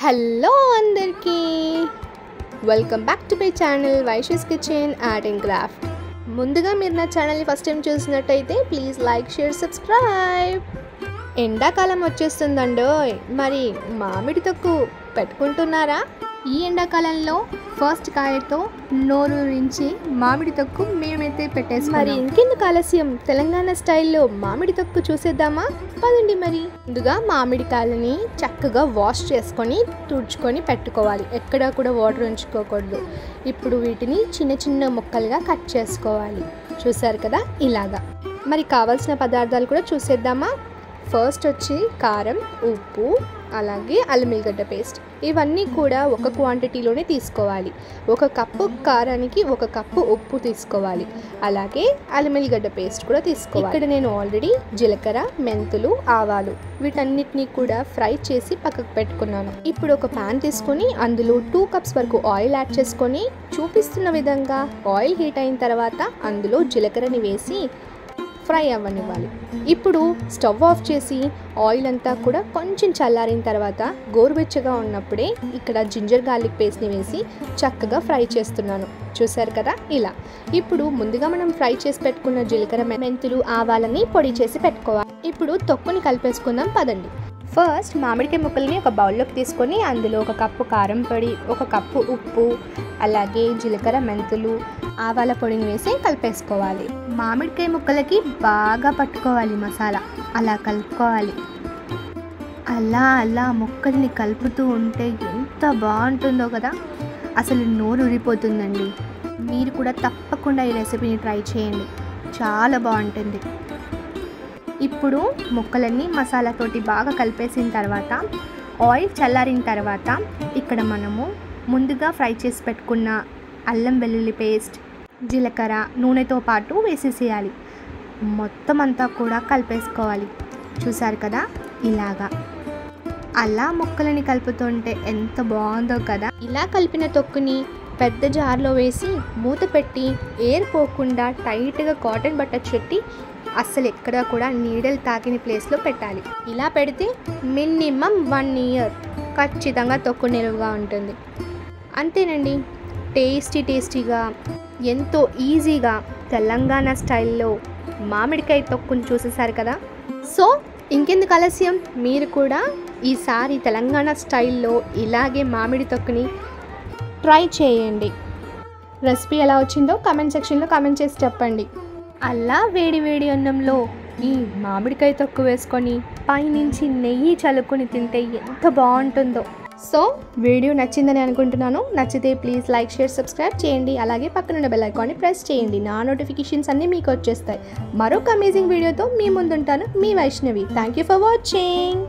Hello అందరికీ welcome back to my channel Vaishu's kitchen art and craft. ముందుగా మీరు నా ఛానల్ని ఫస్ట్ టైం చూసినట్టయితే ప్లీజ్ లైక్ షేర్ సబ్స్క్రైబ్. ఎండాకాలం వచ్చేస్తుందండోయ్, మరి మామిడి తొక్కు పెట్టుకుంటున్నారా? ఈ ఎండాకాలంలో ఫస్ట్ కాయతో నోరూరించి మామిడి తొక్కు మేమైతే పెట్టేసి మరి ఇంకెందుకు ఆలస్యం, తెలంగాణ స్టైల్లో మామిడి తొక్కు చూసేద్దామా? పదండి. మరి ముందుగా మామిడికాయలని చక్కగా వాష్ చేసుకొని తుడుచుకొని పెట్టుకోవాలి, ఎక్కడా కూడా వాటర్ ఉంచుకోకూడదు. ఇప్పుడు వీటిని చిన్న చిన్న ముక్కలుగా కట్ చేసుకోవాలి. చూసారు కదా ఇలాగా. మరి కావాల్సిన పదార్థాలు కూడా చూసేద్దామా? ఫస్ట్ వచ్చి కారం, ఉప్పు, అలాగే అల్లం వెల్లిగడ్డ పేస్ట్. ఇవన్నీ కూడా ఒక క్వాంటిటీలోనే తీసుకోవాలి. 1 కప్పు కారానికి 1 కప్పు ఉప్పు తీసుకోవాలి. అలాగే అల్లం వెల్లిగడ్డ పేస్ట్ కూడా తీసుకోవాలి. ఇక్కడ నేను ఆల్రెడీ జీలకర్ర, మెంతులు, ఆవాలు వీటన్నిటిని కూడా ఫ్రై చేసి పక్కకు పెట్టుకున్నాను. ఇప్పుడు ఒక ప్యాన్ తీసుకొని అందులో 2 కప్స్ వరకు ఆయిల్ యాడ్ చేసుకొని చూపిస్తున్న విధంగా ఆయిల్ హీట్ అయిన తర్వాత అందులో జీలకర్రని వేసి ఫ్రై అవ్వనివ్వాలి. ఇప్పుడు స్టవ్ ఆఫ్ చేసి ఆయిల్ అంతా కూడా కొంచెం చల్లారిన తర్వాత గోరువెచ్చగా ఉన్నప్పుడే ఇక్కడ జింజర్ గార్లిక్ పేస్ట్ని వేసి చక్కగా ఫ్రై చేస్తున్నాను. చూసారు కదా ఇలా. ఇప్పుడు ముందుగా మనం ఫ్రై చేసి పెట్టుకున్న జీలకర్ర, మెంతులు, ఆవాలని పొడి చేసి పెట్టుకోవాలి. ఇప్పుడు తొక్కుని కలిపేసుకుందాం పదండి. ఫస్ట్ మామిడికాయ ముక్కల్ని ఒక బౌల్లోకి తీసుకొని అందులో 1 కప్పు కారం పొడి, 1 కప్పు ఉప్పు, అలాగే జీలకర్ర, మెంతులు, ఆవాల పొడిని వేసి కలిపేసుకోవాలి. మామిడికాయ ముక్కలకి బాగా పట్టుకోవాలి మసాలా, అలా కలుపుకోవాలి. అలా ముక్కల్ని కలుపుతూ ఉంటే ఎంత బాగుంటుందో కదా, అసలు నోరు ఊరిపోతుందండి. మీరు కూడా తప్పకుండా ఈ రెసిపీని ట్రై చేయండి, చాలా బాగుంటుంది. ఇప్పుడు ముక్కలన్నీ మసాలాతోటి బాగా కలిపేసిన తర్వాత ఆయిల్ చల్లారిన తర్వాత ఇక్కడ మనము ముందుగా ఫ్రై చేసి పెట్టుకున్న అల్లం వెల్లుల్లి పేస్ట్, జీలకర్ర, నూనెతో పాటు వేసేసేయాలి. మొత్తం అంతా కూడా కలిపేసుకోవాలి. చూసారు కదా ఇలాగా. అలా ముక్కలని కలుపుతుంటే ఎంత బాగుందో కదా. ఇలా కలిపిన తొక్కుని పెద్ద జార్లో వేసి మూత పెట్టి ఎయిర్ పోకుండా టైట్గా కాటన్ బట్ట చుట్టి అస్సలు ఎక్కడా కూడా నీడలు తాకిన ప్లేస్లో పెట్టాలి. ఇలా పెడితే మినిమం 1 ఇయర్ ఖచ్చితంగా తొక్కు నిలువుగా ఉంటుంది. అంతేనండి, టేస్టీగా ఎంతో ఈజీగా తెలంగాణ స్టైల్లో మామిడికాయ తొక్కుని చూసేసారు కదా. సో ఇంకెందుకు ఆలస్యం, మీరు కూడా ఈసారి తెలంగాణ స్టైల్లో ఇలాగే మామిడి తొక్కుని ట్రై చేయండి. రెసిపీ ఎలా వచ్చిందో కామెంట్ సెక్షన్లో కామెంట్ చేసి చెప్పండి. అలా వేడి అన్నంలో ఈ మామిడికాయ తొక్కు వేసుకొని పైనుంచి నెయ్యి చల్లుకొని తింటే ఎంత బాగుంటుందో. సో వీడియో నచ్చిందని అనుకుంటున్నాను. నచ్చితే ప్లీజ్ లైక్ షేర్ సబ్స్క్రైబ్ చేయండి. అలాగే పక్కనున్న బెల్ ఐకాన్ని ప్రెస్ చేయండి. నా నోటిఫికేషన్స్ అన్నీ మీకు వచ్చేస్తాయి. మరొక అమేజింగ్ వీడియోతో మీ ముందుంటాను. మీ Vaishnavi. Thank you for watching.